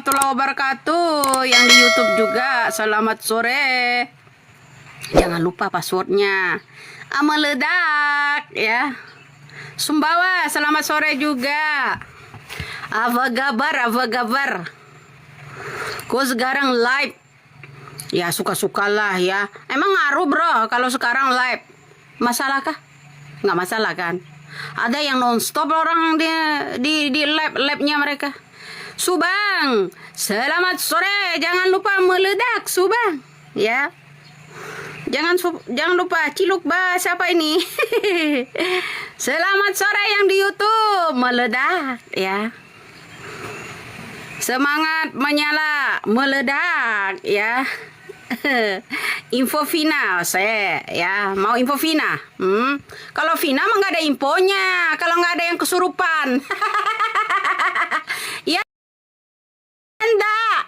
warahmatullahi wabarakatuh. Yang di YouTube juga, selamat sore. Jangan lupa passwordnya. Meledak ya. Sumbawa, selamat sore juga. Apa kabar? Kok sekarang live? Ya suka-sukalah ya. Emang ngaruh bro kalau sekarang live? Masalah kah? Nggak masalah kan? Ada yang nonstop orang di labnya mereka. Subang, selamat sore. Jangan lupa meledak Subang, ya. Jangan lupa ciluk bah siapa ini? Selamat sore yang di YouTube meledak, ya. Semangat menyala meledak, ya. Info Vina saya ya mau info Vina. Kalau Vina mah nggak ada infonya kalau nggak ada yang kesurupan. Ya enggak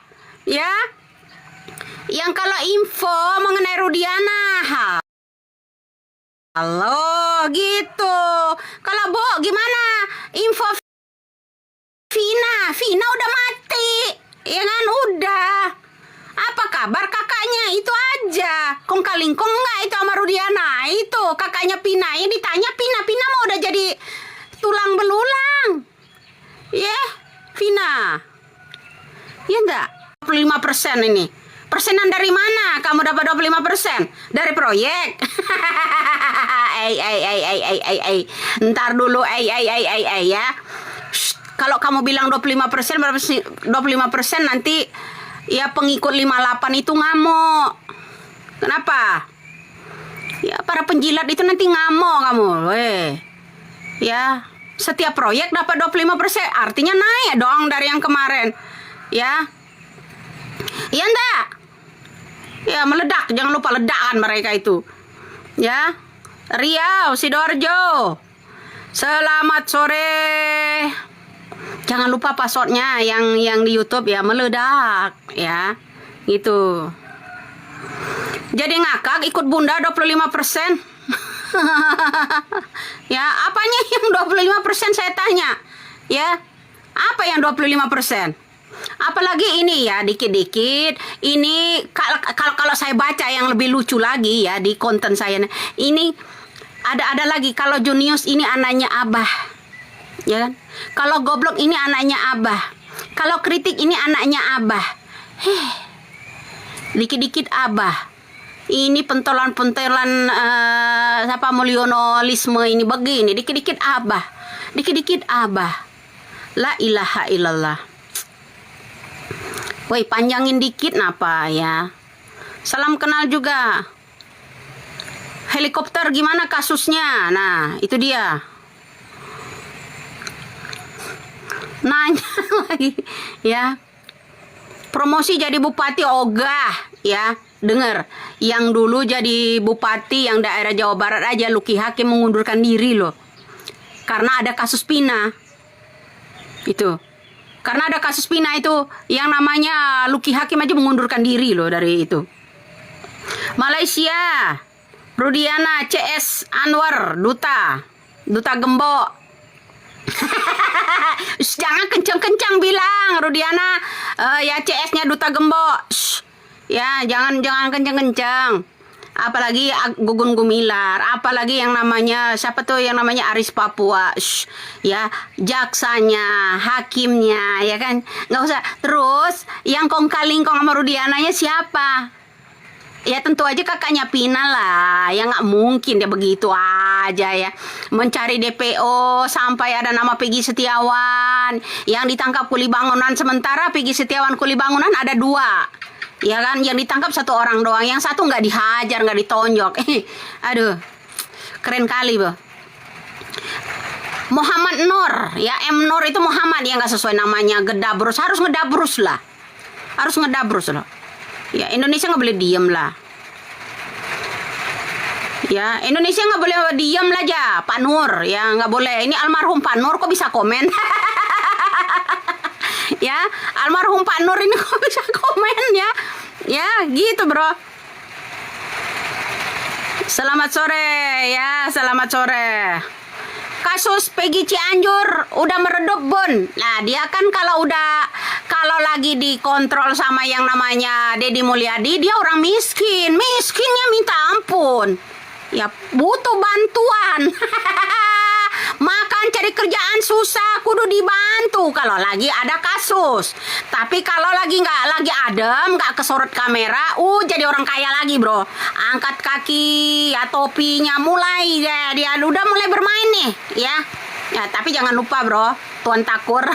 ya yang kalau info mengenai Rudiana halo gitu. Kalau Bo gimana info Vina udah mati ya kan udah. Apa kabar kakaknya? Itu aja. Kong kalingkong enggak itu sama Rudiana? Itu kakaknya Pina. Yang ditanya Pina mau udah jadi tulang belulang. Ya, Vina. Ya enggak? 25% ini. Persenan dari mana? Kamu dapat 25%? Dari proyek. Ntar dulu ya. Kalau kamu bilang 25%, berapa sih? 25% nanti ya pengikut 58 itu ngamuk. Kenapa? Ya para penjilat itu nanti ngamuk kamu. Ya, setiap proyek dapat 25%, artinya naik dong dari yang kemarin. Ya. Ya enggak? Ya meledak, jangan lupa ledakan mereka itu. Ya. Riau, Sidoarjo. Selamat sore. Jangan lupa passwordnya yang di YouTube ya meledak ya gitu. Jadi ngakak ikut bunda 25%. Ya apanya yang 25% saya tanya ya apa yang 25%? Apalagi ini ya dikit-dikit ini kalau saya baca yang lebih lucu lagi ya di konten saya ini ada lagi kalau Junius ini anaknya Abah. Ya kan? Kalau goblok ini anaknya Abah. Kalau kritik ini anaknya Abah. Dikit-dikit Abah. Ini pentolan-pentolan siapa mulyonolisme ini begini. Dikit-dikit Abah. Dikit-dikit Abah. La ilaha illallah. Woi, panjangin dikit napa ya. Salam kenal juga. Helikopter gimana kasusnya? Nah, itu dia. Nanya lagi ya promosi jadi bupati ogah ya dengar yang dulu jadi bupati yang daerah Jawa Barat aja Luki Hakim mengundurkan diri loh karena ada kasus Pina itu karena ada kasus Pina itu yang namanya Luki Hakim aja mengundurkan diri loh dari itu. Malaysia Rudiana CS Anwar Duta Gembok. Jangan kencang-kencang bilang Rudiana ya CS-nya Duta Gembok. Ya jangan kencang-kencang. Apalagi Gugun Gumilar, apalagi yang namanya siapa tuh yang namanya Aris Papua. Ya jaksanya, hakimnya ya kan nggak usah. Terus yang kong kalingkong sama Rudiananya siapa? Ya tentu aja kakaknya Pina lah. Ya nggak mungkin dia begitu aja ya. Mencari DPO sampai ada nama Peggy Setiawan. Yang ditangkap kuli bangunan. Sementara Peggy Setiawan kuli bangunan ada 2. Ya kan yang ditangkap 1 orang doang. Yang 1 nggak dihajar, nggak ditonjok. Aduh. Keren kali boh. Muhammad Nur. Ya M Nur itu Muhammad yang nggak sesuai namanya. Gedabrus. Harus ngedabrus lah. Harus ngedabrus loh. Ya Indonesia nggak boleh diem lah. Ya Indonesia nggak boleh diem lah aja. Pak Nur ya nggak boleh. Ini almarhum Pak Nur kok bisa komen? Ya almarhum Pak Nur ini kok bisa komen ya? Ya gitu bro. Selamat sore ya, selamat sore. Kasus Peggy Cianjur udah meredup Bun. Nah dia kan kalau udah kalau lagi dikontrol sama yang namanya Deddy Mulyadi, dia orang miskin. Miskinnya minta ampun. Ya butuh bantuan. Makan cari kerjaan susah, kudu dibantu kalau lagi ada kasus. Tapi kalau lagi nggak lagi adem, nggak kesorot kamera, jadi orang kaya lagi bro. Angkat kaki, ya topinya mulai dia udah mulai bermain nih, ya. Ya tapi jangan lupa bro, Tuan Takur.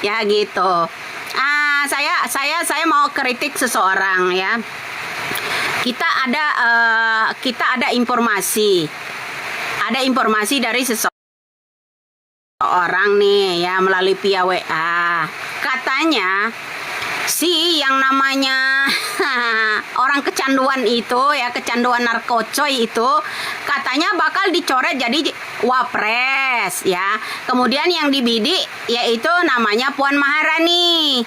Ya gitu. Saya mau kritik seseorang ya. Kita ada informasi dari seseorang nih ya melalui via WA. Katanya si yang namanya orang kecanduan itu ya, kecanduan narkocoy itu katanya bakal dicoret jadi wapres ya. Kemudian yang dibidik yaitu namanya Puan Maharani.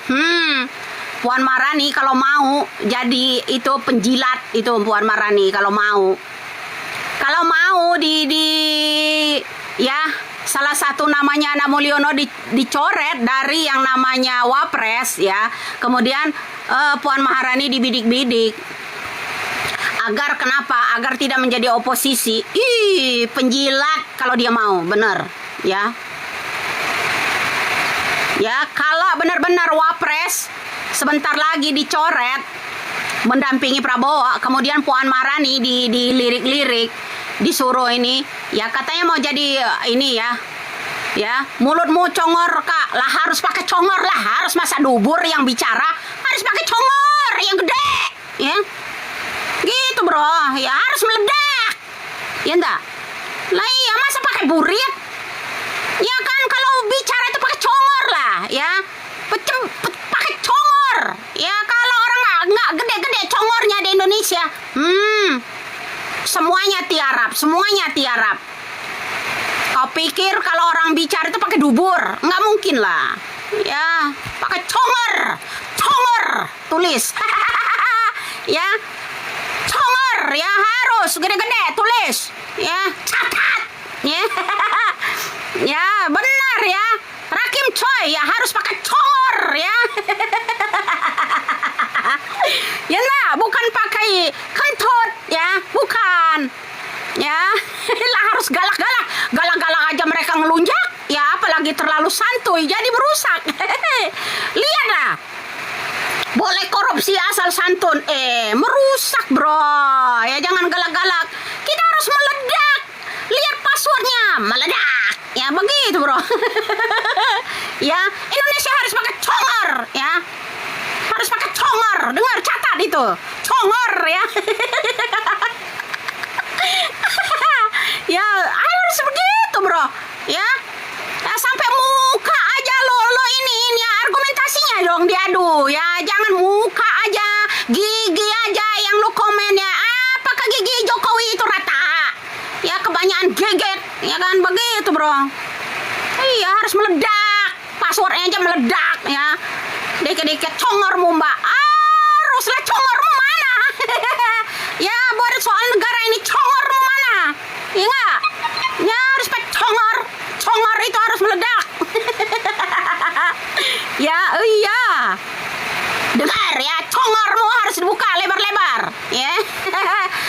Puan Maharani kalau mau jadi itu penjilat itu Puan Maharani kalau mau ya salah satu namanya Ana Mulyono dicoret dari yang namanya wapres ya. Kemudian Puan Maharani dibidik-bidik agar kenapa? Agar tidak menjadi oposisi. Penjilat kalau dia mau, bener ya. Ya kalau benar-benar wapres sebentar lagi dicoret mendampingi Prabowo, kemudian Puan Maharani dilirik-lirik, disuruh ini ya katanya mau jadi ini ya mulutmu congor kak lah, harus pakai congor lah, harus masa dubur yang bicara harus pakai congor yang gede ya gitu bro, ya harus meledak ya enggak lah, iya masa pakai burit ya kan, kalau bicara itu pakai congor lah ya, pakai congor ya. Kalau orang nggak gede-gede congornya di Indonesia, semuanya tiarap. Kau pikir kalau orang bicara itu pakai dubur? Nggak mungkin lah ya, pakai congor tulis. Ya congor ya, harus gede-gede tulis ya, catat ya. Ya benar ya, Rakim coy ya harus pakai congor ya. Ya nah, bukan pakai kentut ya, bukan ya. Lah harus galak-galak aja mereka ngelunjak ya, apalagi terlalu santuy jadi merusak. Lihatlah, boleh korupsi asal santun merusak bro ya, jangan galak-galak, kita harus meledak. Lihat passwordnya, meledak ya, begitu bro. Ya Indonesia harus pakai congor ya, harus pakai congor, dengar, catat itu congor ya. Ya harus begitu bro ya, sampai muka aja lo ini ya, argumentasinya dong diadu ya, jangan muka aja, gigi aja yang lo komen ya. Apakah gigi Jokowi itu rata ya, kebanyakan geget ya kan, begitu bro. Iya harus meledak, passwordnya aja meledak ya, dikit-dikit congormu mbak, haruslah congormu mana. Ya buat soal negara ini congormu mana ya enggak ya, harus pakai congor itu harus meledak. Ya iya, dengar ya, congormu harus dibuka lebar-lebar ya.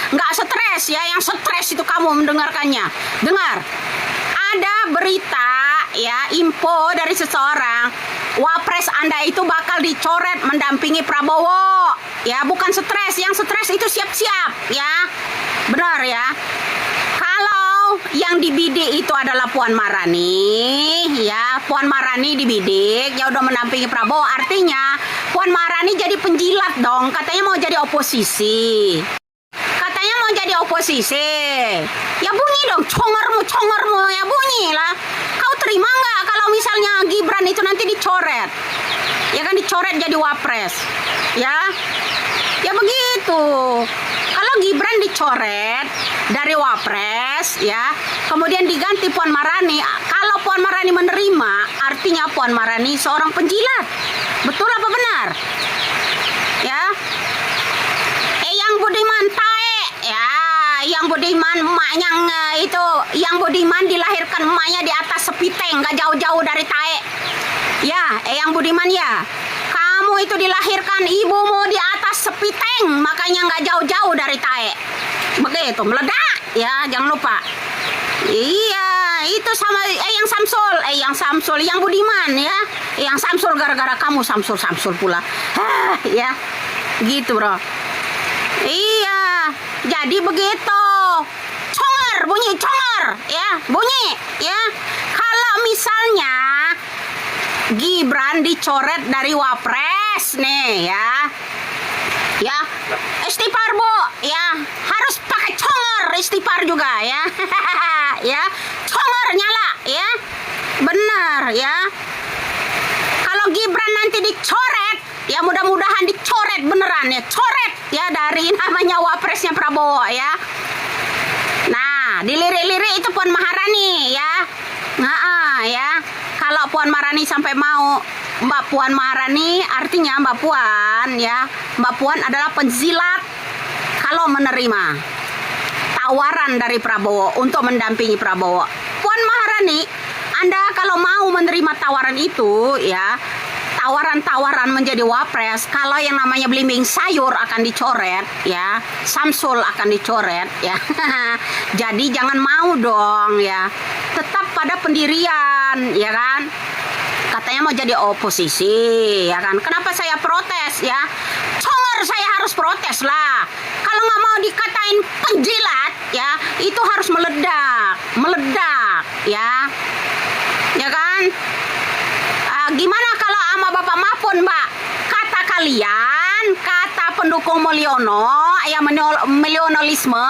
Nggak stres ya, yang stres itu kamu mendengarkannya. Dengar, ada berita ya, info dari seseorang, wapres Anda itu bakal dicoret mendampingi Prabowo ya, bukan stres. Yang stres itu siap-siap ya, benar ya. Kalau yang dibidik itu adalah Puan Maharani ya, Puan Maharani dibidik ya udah mendampingi Prabowo, artinya Puan Maharani jadi penjilat dong, katanya mau jadi oposisi. Ya bunyi dong congormu ya, bunyi lah. Kau terima nggak kalau misalnya Gibran itu nanti dicoret ya kan, dicoret jadi wapres ya begitu. Kalau Gibran dicoret dari wapres ya, kemudian diganti Puan Maharani, kalau Puan Maharani menerima, artinya Puan Maharani seorang penjilat. Betul apa benar ya? Yang budiman tae ya, yang budiman emaknya itu, yang budiman dilahirkan emaknya di atas sepiteng, nggak jauh-jauh dari tae. Ya, Eyang Budiman ya. Kamu itu dilahirkan ibumu di atas sepiteng, makanya nggak jauh-jauh dari tae. Begitu, meledak. Ya, jangan lupa. Iya, itu sama Eyang Samsul, yang Budiman ya. Eyang Samsul gara-gara kamu Samsul pula. Ya. Gitu, Bro. Iya, jadi begitu. Bunyi congor, ya, bunyi, ya. Kalau misalnya Gibran dicoret dari Wapres nih, ya, istighfar Bu, ya, harus pakai congor istighfar juga, ya, ya, congor nyala, ya, benar, ya. Kalau Gibran nanti dicoret, ya mudah-mudahan dicoret beneran ya, coret, ya dari namanya Wapresnya Prabowo, ya. Nah, dilirik-lirik itu Puan Maharani ya. Nah, ya. Kalau Puan Maharani sampai mau Mbak Puan Maharani, artinya Mbak Puan ya. Mbak Puan adalah penjilat kalau menerima tawaran dari Prabowo untuk mendampingi Prabowo. Puan Maharani, Anda kalau mau menerima tawaran itu ya, tawaran-tawaran menjadi wapres, kalau yang namanya belimbing sayur akan dicoret ya, Samsul akan dicoret ya. Jadi jangan mau dong ya, tetap pada pendirian ya kan. Katanya mau jadi oposisi ya kan. Kenapa saya protes ya? Congor saya harus protes lah. Kalau nggak mau dikatain penjilat ya, itu harus meledak ya. Ya kan? Gimana kalau sama Bapak Mahfud, Mbak? Kata kalian, kata pendukung Mulyono, ya Mulyonolisme,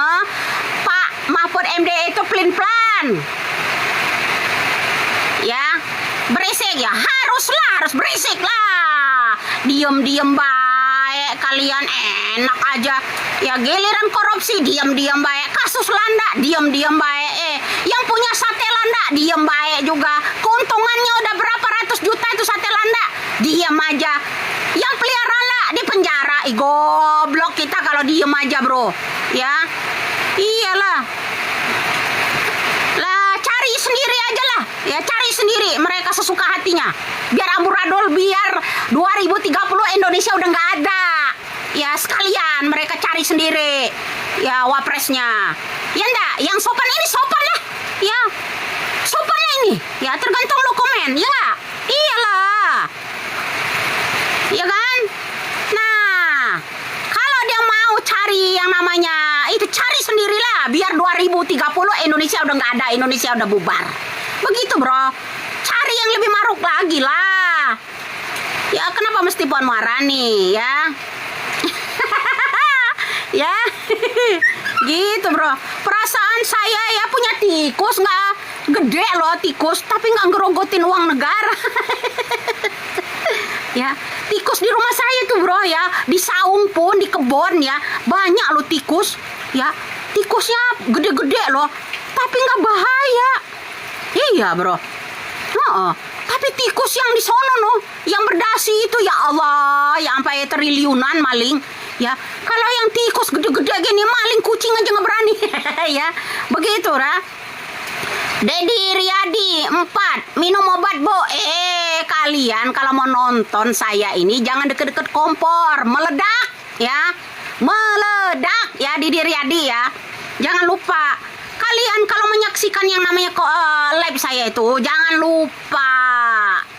Pak Mahfud MD itu pelin-pelan. Ya, berisik ya, harus berisik lah. Diem baik, kalian enak aja. Ya giliran korupsi, diem baik. Kasus Landa, diem baik. Yang punya sate Landa, diem baik juga. Keuntungannya udah berapa ratus juta itu sate Landa, diem aja. Yang pelihara lah di penjara. Goblok kita kalau diem aja, Bro. Ya, iyalah. Lah, cari sendiri aja lah. Ya, cari sendiri mereka sesuka hatinya. Biar amburadul, biar 2030 Indonesia udah nggak ada. Ya, sekalian mereka cari sendiri. Ya, wapresnya. Ya enggak, yang sopan ini sopan lah. Ya, sopan lah ini. Ya, tergantung lo komen, ya nggak? Iyalah. Ya kan? Nah, kalau dia mau cari yang namanya itu, cari sendirilah. Biar 2030 Indonesia udah nggak ada, Indonesia udah bubar. Begitu, Bro. Cari yang lebih maruk lagi lah. Ya, kenapa mesti Puan Maharani, ya? Ya, gitu, Bro. Perasaan saya ya punya tikus, nggak gede loh tikus, tapi nggak ngerogotin uang negara. Ya, tikus di rumah saya tuh, Bro, ya, di saung pun, di kebun ya, banyak loh tikus. Ya, tikusnya gede-gede loh, tapi nggak bahaya. Iya, Bro. Tapi tikus yang di sono no, yang berdasi itu, ya Allah, ya sampai triliunan maling. Ya, kalau yang tikus gede-gede gini, maling kucing aja nggak berani. Ya, begitu lah. Dedi Riyadi 4, minum obat, Bu. Kalian kalau mau nonton saya ini jangan deket-deket kompor, meledak ya. Meledak ya, Dedi Riyadi ya. Jangan lupa. Kalian kalau menyaksikan yang namanya live saya itu, jangan lupa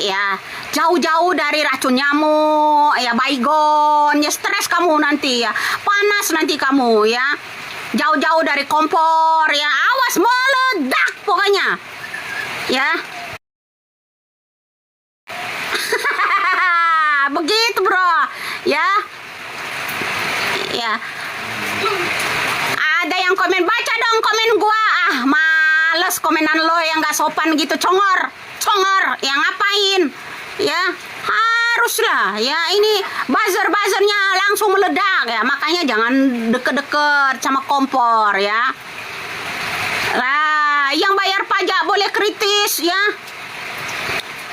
ya, jauh-jauh dari racun nyamuk, ya baygon, ya stres kamu nanti ya, panas nanti kamu ya, jauh-jauh dari kompor ya, awas meledak pokoknya ya. Begitu, Bro, ya. Ya. Ada yang komen, baca dong komen gua. Males komenan lo yang gak sopan gitu, congor, yang ngapain? Ya, haruslah ya, ini buzzer-buzzernya langsung meledak ya, makanya jangan deket-deket sama kompor ya. Lah, yang bayar pajak boleh kritis ya.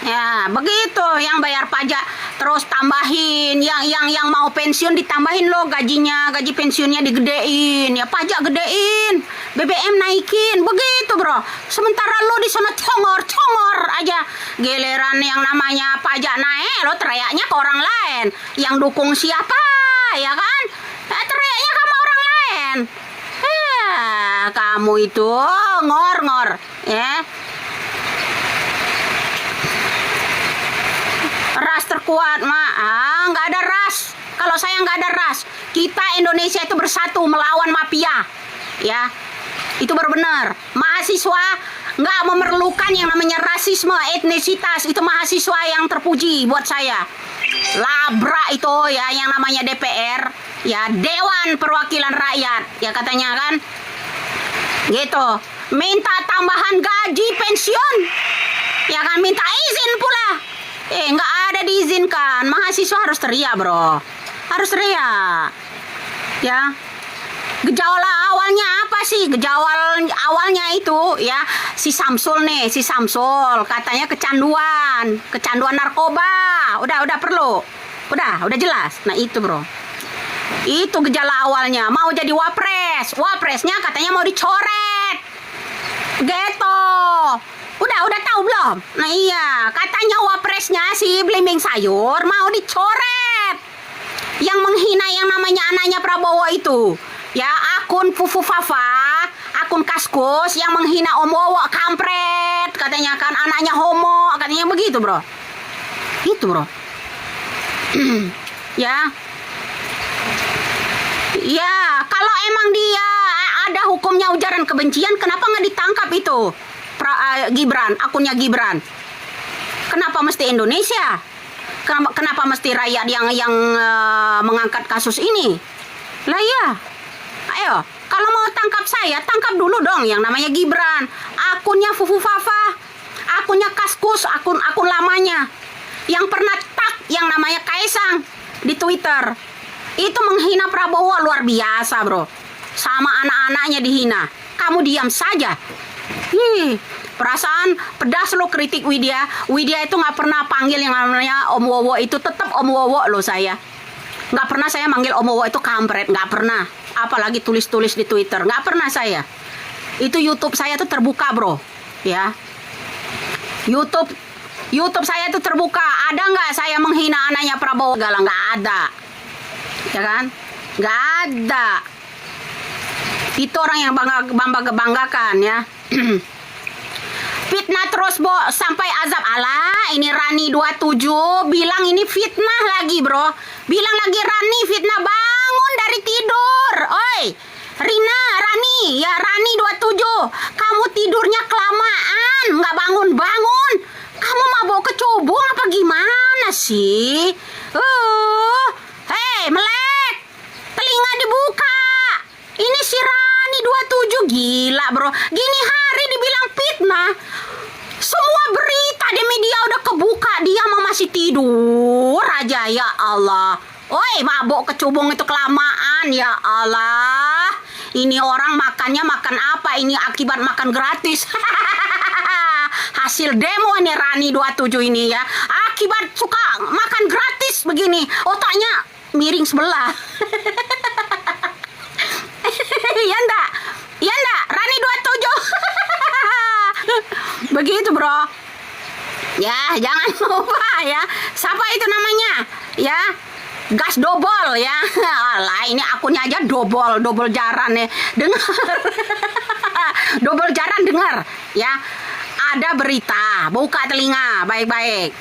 Ya, begitu, yang bayar pajak Terus tambahin yang mau pensiun ditambahin loh gajinya, gaji pensiunnya digedein, ya pajak gedein, BBM naikin, begitu bro. Sementara lo di sana congor aja, giliran yang namanya pajak naik lo teriaknya ke orang lain, yang dukung siapa ya kan? Teriaknya sama orang lain. Kamu itu ngor ya. Ras terkuat mah nggak ada ras. Kalau saya nggak ada ras, kita Indonesia itu bersatu melawan mafia ya, itu baru benar. Mahasiswa nggak memerlukan yang namanya rasisme, etnisitas. Itu mahasiswa yang terpuji buat saya. Labrak itu ya yang namanya DPR ya, Dewan Perwakilan Rakyat ya katanya kan gitu, minta tambahan gaji pensiun ya kan, minta izin pula. Nggak ada diizinkan. Mahasiswa harus teriak bro, harus teriak ya. Gejala awalnya apa sih? Gejala awalnya itu ya, si Samsul katanya kecanduan narkoba. Udah perlu, udah jelas. Nah itu bro, itu gejala awalnya. Mau jadi wapresnya katanya mau dicoret gitu. Udah tahu belum? Nah iya, katanya wapresnya si belimbing sayur mau dicoret. Yang menghina yang namanya anaknya Prabowo itu ya, akun Fufu Fafa, akun Kaskus yang menghina Om Wowo kampret, katanya kan anaknya homo, katanya begitu bro. Itu bro. Ya kalau emang dia ada hukumnya ujaran kebencian, kenapa nggak ditangkap itu Gibran, akunnya Gibran? Kenapa mesti Indonesia? Kenapa mesti rakyat yang mengangkat kasus ini? Lah ya, ayo, kalau mau tangkap saya, tangkap dulu dong yang namanya Gibran, akunnya Fufu Fafa, akunnya Kaskus, akun lamanya, yang pernah yang namanya Kaisang di Twitter. Itu menghina Prabowo luar biasa bro, sama anak-anaknya dihina. Kamu diam saja. Perasaan pedas lo kritik Widya itu nggak pernah panggil yang namanya Om Wowo itu, tetap Om Wowo lo saya. Nggak pernah saya manggil Om Wowo itu kampret, nggak pernah. Apalagi tulis-tulis di Twitter, nggak pernah saya. Itu YouTube saya tuh terbuka bro, ya. YouTube saya tuh terbuka. Ada nggak saya menghina anaknya Prabowo? Nggak ada, ya kan? Nggak ada. Itu orang yang banggakan ya. Fitnah terus bo sampai azab. Alah, ini Rani 27 bilang ini fitnah lagi bro. Bilang lagi Rani fitnah, bangun dari tidur. Oi Rina, Rani, ya Rani 27, kamu tidurnya kelamaan, nggak bangun. Kamu mabok kecubung apa gimana sih? Hei melek, telinga dibuka. Ini si Rani 27 gila bro. Gini hari dibilang fitnah. Semua berita di media udah kebuka, dia masih tidur aja. Ya Allah. Woi, mabok kecubung itu kelamaan. Ya Allah. Ini orang makannya makan apa? Ini akibat makan gratis. Hasil demo nih Rani 27 ini ya. Akibat suka makan gratis begini. Otaknya miring sebelah. Iya enggak? Rani 27. Begitu bro. Ya jangan lupa ya. Siapa itu namanya? Ya, gas dobol ya. Alah, ini akunnya aja dobol jaran ya. Dengar. Dobol jaran dengar ya. Ada berita, buka telinga baik-baik.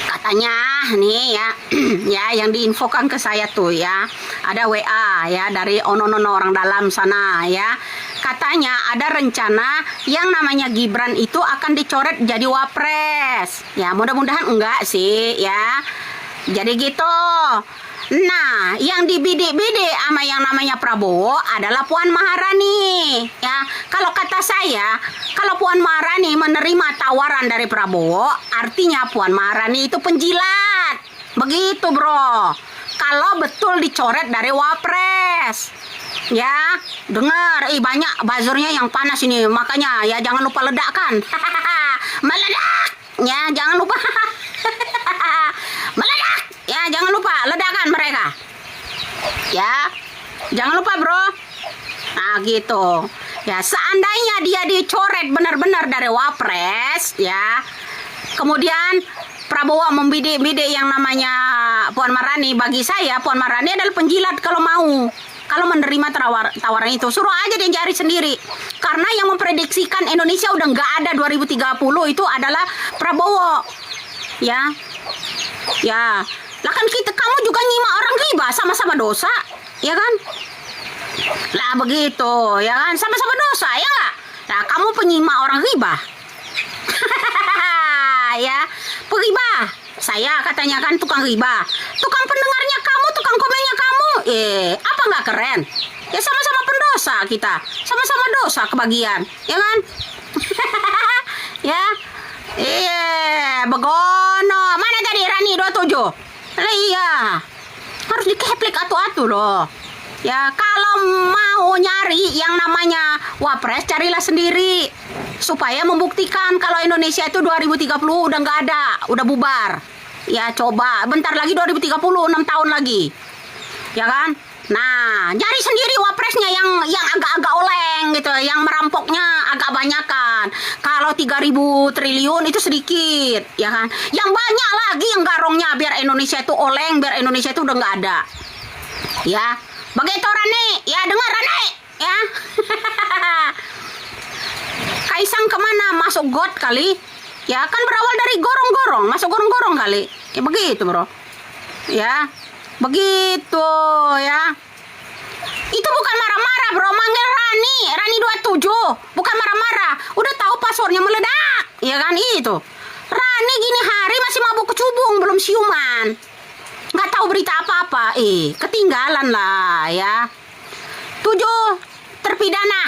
Katanya nih ya, ya yang diinfokan ke saya tuh ya, ada WA ya dari ono-ono orang dalam sana ya. Katanya ada rencana yang namanya Gibran itu akan dicoret jadi wapres. Ya mudah-mudahan enggak sih ya. Jadi gitu. Nah, yang dibidik-bidik sama yang namanya Prabowo adalah Puan Maharani. Ya, kalau kata saya, kalau Puan Maharani menerima tawaran dari Prabowo, artinya Puan Maharani itu penjilat. Begitu, bro. Kalau betul dicoret dari wapres. Ya, dengar, banyak buzzernya yang panas ini. Makanya ya jangan lupa ledakkan. Meledak. Ya, jangan lupa. Meledak. jangan lupa ledakan mereka. Ya, jangan lupa bro. Nah gitu. Ya, seandainya dia dicoret benar-benar dari Wapres, ya. Kemudian Prabowo membidik-bidik yang namanya Puan Maharani. Bagi saya, Puan Maharani adalah penjilat kalau mau. Kalau menerima tawaran itu, suruh aja dia cari sendiri. Karena yang memprediksikan Indonesia udah nggak ada 2030 itu adalah Prabowo. Ya, ya. Lah kan kamu juga nyimak orang riba, sama-sama dosa, ya kan? Lah begitu, ya kan? Sama-sama dosa, ya nggak? Nah, kamu penyimak orang riba. Ya, periba. Saya katanya kan tukang riba. Tukang pendengarnya kamu, tukang komennya kamu. Apa nggak keren? Ya sama-sama pendosa kita. Sama-sama dosa kebagian, ya kan? Ya. Begono. Mana tadi Rani 27? Lah iya. Harus dikeplek atu-atu loh. Ya, kalau mau nyari yang namanya Wapres, carilah sendiri. Supaya membuktikan kalau Indonesia itu 2030 udah nggak ada, udah bubar. Ya, coba. Bentar lagi 2030, 6 tahun lagi. Ya kan? Nah, nyari sendiri Wapresnya yang agak-agak oleng gitu, yang merampoknya agak banyakan. Kalau 3.000 triliun itu sedikit, ya kan? Yang banyak lagi yang garongnya biar Indonesia itu oleng, biar Indonesia itu udah nggak ada. Ya. Begitu Rani, ya dengar Rani, ya. Kaisang kemana? Masuk got kali. Ya kan berawal dari gorong-gorong, masuk gorong-gorong kali. Ya begitu bro. Ya, begitu ya. Itu bukan marah-marah bro, manggil Rani 27. Bukan marah-marah, udah tahu passwordnya meledak. Ya kan itu. Rani gini hari masih mabuk kecubung, belum siuman. Nggak tahu berita apa-apa, ketinggalan lah ya. 7 terpidana.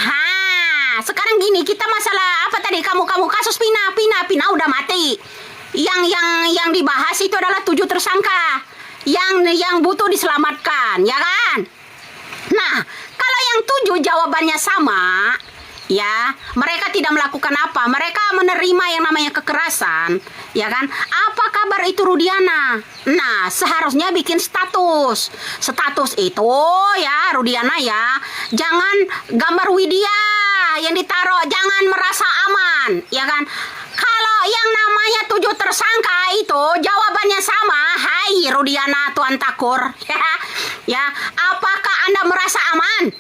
Sekarang gini, kita masalah apa tadi? Kamu kasus Pina udah mati. Yang dibahas itu adalah 7 tersangka yang butuh diselamatkan, ya kan? Nah, kalau yang 7 jawabannya sama, ya, mereka tidak melakukan apa, mereka menerima yang namanya kekerasan, ya kan? Apa kabar itu Rudiana? Nah, seharusnya bikin status itu ya Rudiana ya, jangan gambar Widya yang ditaruh, jangan merasa aman, ya kan? Kalau yang namanya 7 tersangka itu jawabannya sama, hai Rudiana Tuan Takur, ya, apakah Anda merasa aman?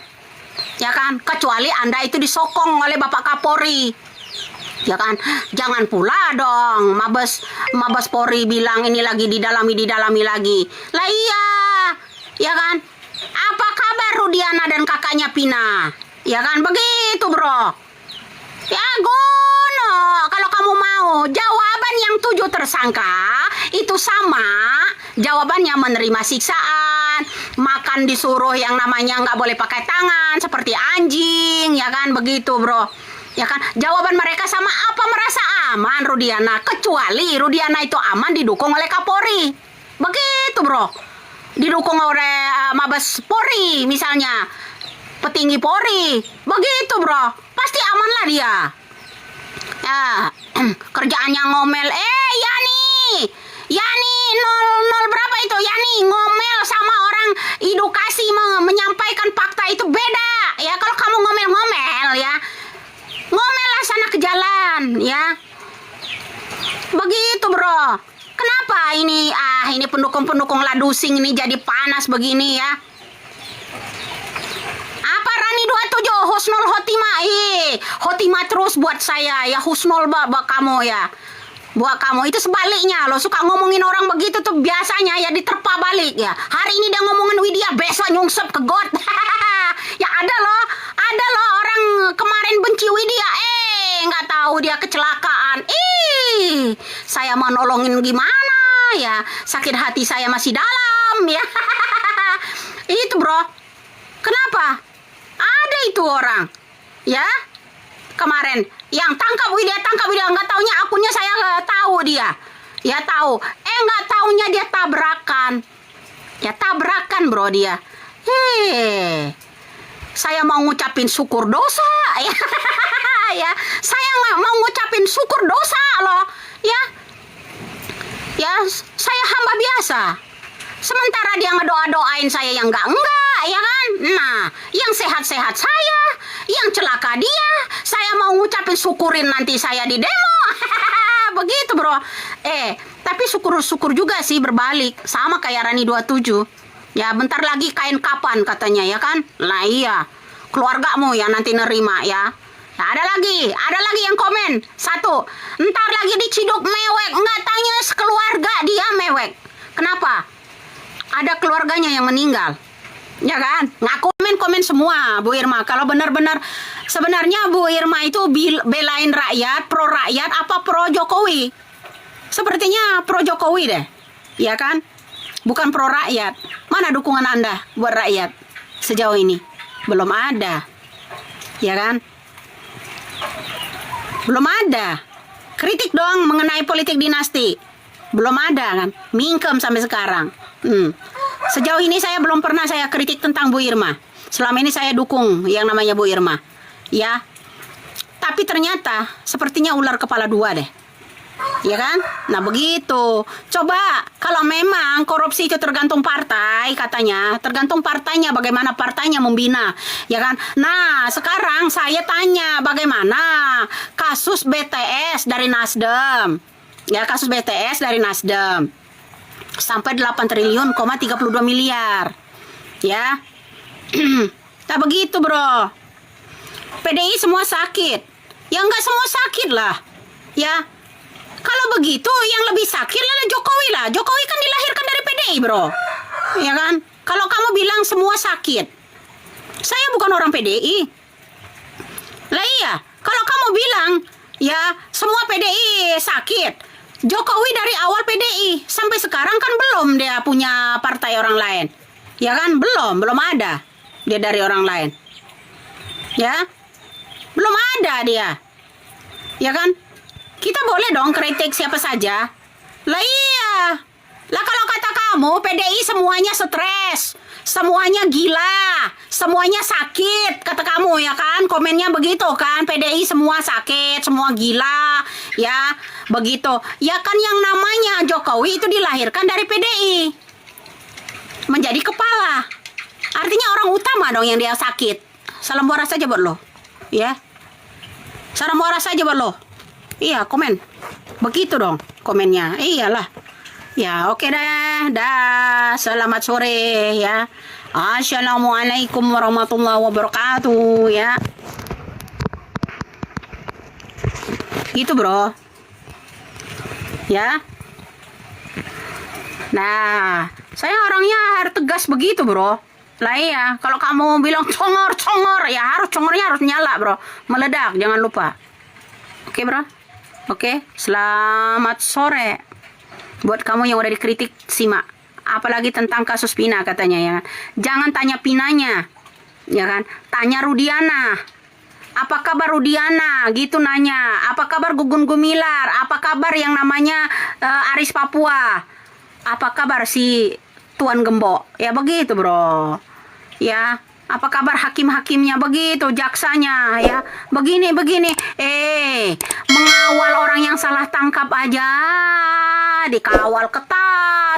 Ya kan, kecuali Anda itu disokong oleh Bapak Kapolri. Ya kan, jangan pula dong Mabes Polri bilang ini lagi didalami lagi. Lah iya, ya kan? Apa kabar Rudiana dan kakaknya Pina? Ya kan, begitu bro. Ya gono, kalau kamu mau jawaban yang 7 tersangka itu sama, jawabannya menerima siksaan, makan disuruh yang namanya nggak boleh pakai tangan seperti anjing, ya kan, begitu bro. Ya kan, jawaban mereka sama, apa merasa aman Rudiana? Kecuali Rudiana itu aman didukung oleh Kapolri, begitu bro. Didukung oleh Mabes Polri misalnya, petinggi Polri, begitu bro, pasti aman lah dia. Ya, kerjaannya ngomel. Yani 00 berapa itu? Yani ngomel sama orang edukasi menyampaikan fakta itu beda. Ya, kalau kamu ngomel-ngomel ya, ngomel lah sana ke jalan ya. Begitu bro. Kenapa ini pendukung-pendukung ladusing ini jadi panas begini ya? Apa Rani 27 husnul khotimah? Khotimah terus buat saya ya, husnul buat kamu ya. Buat kamu itu sebaliknya lo suka ngomongin orang begitu tuh biasanya ya diterpa balik ya. Hari ini dia ngomongin Widya, besok nyungsep ke got. Ya ada loh orang kemarin benci Widya, nggak tahu dia kecelakaan. Saya mau nolongin gimana ya? Sakit hati saya masih dalam ya. Itu bro. Kenapa? Ada itu orang ya kemarin yang tangkap Widya, nggak taunya akunnya saya tahu dia, ya tahu, nggak taunya dia tabrakan bro dia. Saya mau ngucapin syukur dosa ya. Ya, saya nggak mau ngucapin syukur dosa loh ya. Ya, saya hamba biasa. Sementara dia ngedoa-doain saya yang enggak, ya kan? Nah, yang sehat-sehat saya, yang celaka dia, saya mau ngucapin syukurin nanti saya di demo. Begitu, bro. Tapi syukur-syukur juga sih berbalik. Sama kayak Rani 27. Ya, bentar lagi kain kapan katanya, ya kan? Nah, iya. Keluargamu yang nanti nerima, ya. Nah, ada lagi yang komen. 1, ntar lagi diciduk mewek. Nggak tanya sekeluarga dia mewek. Kenapa? Ada keluarganya yang meninggal. Ya kan? Nggak komen semua, Bu Irma. Kalau benar-benar sebenarnya Bu Irma itu belain rakyat, pro rakyat, apa pro Jokowi? Sepertinya pro Jokowi deh. Ya kan? Bukan pro rakyat. Mana dukungan Anda buat rakyat sejauh ini? Belum ada. Ya kan? Belum ada. Kritik dong mengenai politik dinasti. Belum ada kan? Mingkem sampai sekarang. Sejauh ini saya belum pernah saya kritik tentang Bu Irma. Selama ini saya dukung yang namanya Bu Irma. Ya. Tapi ternyata sepertinya ular kepala 2 deh. Ya kan? Nah begitu. Coba kalau memang korupsi itu tergantung partai katanya. Tergantung partainya, bagaimana partainya membina. Ya kan? Nah sekarang saya tanya bagaimana kasus BTS dari Nasdem. Ya, kasus BTS dari Nasdem. Sampai 8 triliun, 32 miliar. Ya. Tak begitu, bro. PDI semua sakit. Ya enggak semua sakit lah. Ya. Kalau begitu yang lebih sakit adalah Jokowi lah. Jokowi kan dilahirkan dari PDI, bro. Ya kan? Kalau kamu bilang semua sakit. Saya bukan orang PDI. Lah iya, kalau kamu bilang ya semua PDI sakit. Jokowi dari awal PDI sampai sekarang kan belum dia punya partai orang lain. Ya kan? Belum ada dia dari orang lain. Ya. Belum ada dia. Ya kan? Kita boleh dong kritik siapa saja. Lah iya. Lah kalau kata kamu PDI semuanya stres, semuanya gila, semuanya sakit, kata kamu ya kan? Komennya begitu kan? PDI semua sakit, semua gila, ya begitu. Ya kan yang namanya Jokowi itu dilahirkan dari PDI, menjadi kepala. Artinya orang utama dong yang dia sakit. Salam waras saja buat lo, ya. Salam waras saja buat lo. Iya, komen. Begitu dong komennya. Iyalah. Ya, oke dah. Selamat sore ya. Assalamualaikum warahmatullahi wabarakatuh ya. Gitu, bro. Ya. Nah, saya orangnya harus tegas begitu, bro. Lah iya, kalau kamu bilang congor, ya congornya harus nyala, bro. Meledak, jangan lupa. Oke, bro. Oke, selamat sore. Buat kamu yang udah dikritik, simak. Apalagi tentang kasus Pina katanya ya. Jangan tanya Pinanya. Ya kan? Tanya Rudiana. Apa kabar Rudiana? Gitu nanya. Apa kabar Gugun Gumilar? Apa kabar yang namanya Aris Papua? Apa kabar si Tuan Gembok? Ya begitu, bro. Ya. Apa kabar hakim-hakimnya? Begitu, jaksanya ya. Begini. Mengawal orang yang salah tangkap aja dikawal ketat.